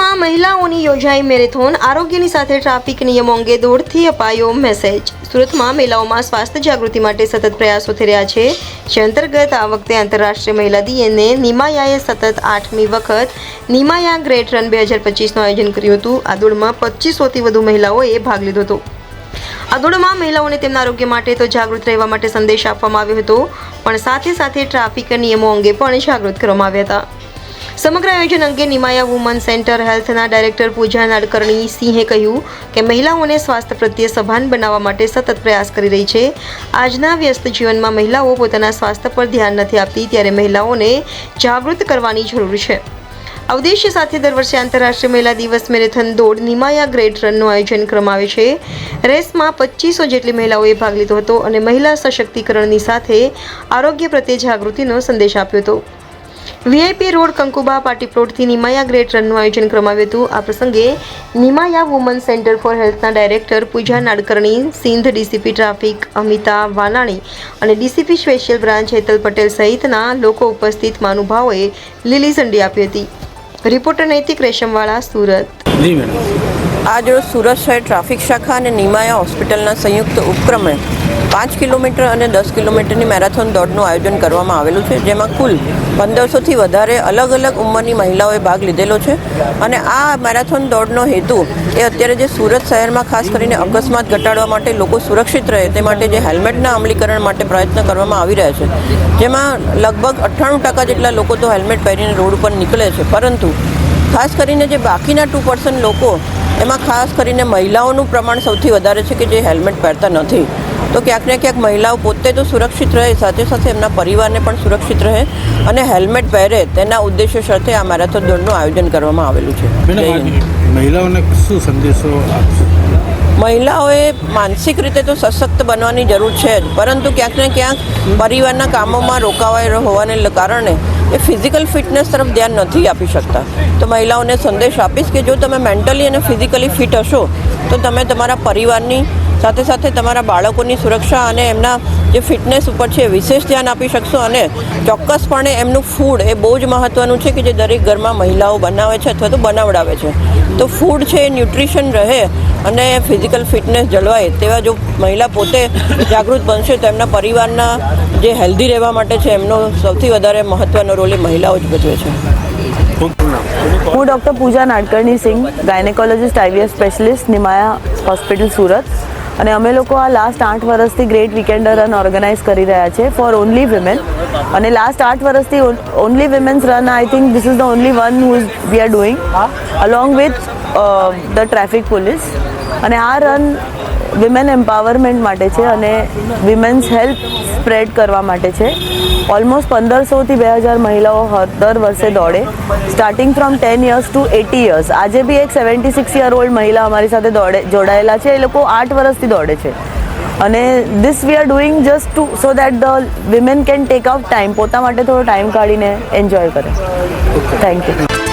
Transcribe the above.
સુરતમાં મહિલાઓની યોજાઈ મેરેથોન, આરોગ્યની સાથે ટ્રાફિક નિયમો અંગે દોડથી અપાયો મેસેજ। સુરતમાં મહિલાઓમાં સ્વાસ્થ્ય જાગૃતિ માટે સતત પ્રયાસો થઈ રહ્યા છે, જે અંતર્ગત આ વખતે આંતરરાષ્ટ્રીય મહિલા દિને નિમાયાએ સતત 8મી વખત નિમાયા ગ્રેટ રન 2025નું આયોજન કર્યું હતું। આ દોડમાં 2500થી વધુ મહિલાઓએ ભાગ લીધો હતો। આ દોડમાં મહિલાઓને તેમના આરોગ્ય માટે તો જાગૃત રહેવા માટે સંદેશ આપવામાં આવ્યો હતો, પણ સાથે સાથે ટ્રાફિક નિયમો અંગે પણ જાગૃત કરવામાં આવ્યા હતા। સમગ્ર આયોજન અંગે નિમાયા woman centre હેલ્થના director Pooja Nadkarni સિંહે કહ્યું કે મહિલાઓને સ્વાસ્થ્ય પ્રત્યે સભાન બનાવવા માટે સતત પ્રયાસ કરી રહી છે। આજના વ્યસ્ત જીવનમાં મહિલાઓ પોતાના સ્વાસ્થ્ય પર ધ્યાન નથી આપતી, ત્યારે મહિલાઓને જાગૃત કરવાની જરૂર છે। આ ઉદ્દેશ્ય સાથે દર વર્ષે આંતરરાષ્ટ્રીય મહિલા દિવસ મેરેથોન દોડ નિમાયા ગ્રેટ રનનું આયોજન કરવામાં આવે છે। રેસમાં 2500 જેટલી મહિલાઓએ ભાગ લીધો હતો અને મહિલા સશક્તિકરણની સાથે આરોગ્ય પ્રત્યે જાગૃતિનો સંદેશ આપ્યો હતો। વીઆઈપી રોડ કંકુબા પાર્ટી પ્લોટથી નિમાયા ગ્રેટ રનનું આયોજન કરવામાં આવ્યું હતું। આ પ્રસંગે નિમાયા વુમન સેન્ટર ફોર હેલ્થના director Pooja Nadkarni, Singh DCP traffic Amita Vanani અને DCP special branch Hetal Patel સહિતના લોકો ઉપસ્થિત મહાનુભાવોએ લીલી ઝંડી આપી હતી। રિપોર્ટર નૈતિક રેશમવાળા, સુરત। જી મેડમ, आज सूरत शहर ट्राफिक शाखा और निमाया हॉस्पिटल संयुक्त उपक्रमे 5 किलोमीटर और 10 किलोमीटर की मैराथन दौड़નું આયોજન કરવામાં આવેલું છે, જેમાં કુલ 1500થી વધારે અલગ અલગ ઉંમરની મહિલાઓએ ભાગ લીધેલો છે। અને આ મેરાથોન દોડનો હેતુ એ અત્યારે જે સુરત શહેરમાં ખાસ કરીને અકસ્માત ઘટાડવા માટે લોકો સુરક્ષિત રહે તે માટે જે હેલ્મેટના અમલીકરણ માટે પ્રયત્ન કરવામાં આવી રહ્યા છે, જેમાં લગભગ 98% જેટલા લોકો તો હેલ્મેટ પહેરીને રોડ ઉપર નીકળે છે, પરંતુ ખાસ કરીને જે બાકીના 2% લોકો, એમાં ખાસ કરીને મહિલાઓનું પ્રમાણ સૌથી વધારે છે કે જે હેલ્મેટ પહેરતા નથી। તો ક્યાંક ને ક્યાંક મહિલાઓ પોતે તો સુરક્ષિત રહે, સાથે સાથે એમના પરિવારને પણ સુરક્ષિત રહે અને હેલ્મેટ પહેરે તેના ઉદ્દેશ્ય સાથે આ મેરાથોન દોડનું આયોજન કરવામાં આવેલું છે। મહિલાઓને શું સંદેશો આપશો? મહિલાઓએ માનસિક રીતે તો સશક્ત બનવાની જરૂર છે જ, પરંતુ ક્યાંક ને ક્યાંક પરિવારના કામોમાં રોકાવાય હોવાને કારણે એ ફિઝિકલ ફિટનેસ તરફ ધ્યાન નથી આપી શકતા। તો મહિલાઓને સંદેશ આપીશ કે જો તમે મેન્ટલી અને ફિઝિકલી ફિટ હશો તો તમે તમારા પરિવારની સાથે સાથે તમારા બાળકોની સુરક્ષા અને એમના જે ફિટનેસ ઉપર છે વિશેષ ધ્યાન આપી શકશો। અને ચોક્કસપણે એમનું ફૂડ એ બહુ જ મહત્ત્વનું છે કે જે દરેક ઘરમાં મહિલાઓ બનાવે છે અથવા તો બનાવડાવે છે। તો ફૂડ છે એ ન્યુટ્રિશન રહે અને ફિઝિકલ ફિટનેસ જળવાય તેવા જો મહિલા પોતે જાગૃત બનશે તો એમના પરિવારના જે હેલ્ધી રહેવા માટે છે એમનો સૌથી વધારે મહત્ત્વનો રોલ એ મહિલાઓ જ ભજવે છે। હું doctor Pooja Nadkarni Singh, gynaecologist IVF specialist, Nimaya hospital Surat. અને અમે લોકો આ લાસ્ટ 8 વર્ષથી ગ્રેટ વીકેન્ડ રન ઓર્ગેનાઇઝ કરી રહ્યા છે ફોર ઓનલી વિમેન। અને લાસ્ટ 8 વર્ષથી only women's run, I think this is the only one who V are doing along with the traffic police. અને આ રન વિમેન એમ્પાવરમેન્ટ માટે છે અને વિમેન્સ હેલ્થ સ્પ્રેડ કરવા માટે છે। ઓલમોસ્ટ 1500થી 2000 મહિલાઓ દર વર્ષે દોડે, starting from 10 years to 80 years। આજે બી એક 76 year old મહિલા અમારી સાથે જોડાયેલા છે, એ લોકો 8 વર્ષથી દોડે છે। અને this we are doing just to so that the women can take out time, પોતા માટે થોડો ટાઈમ કાઢીને એન્જોય કરે। Thank you.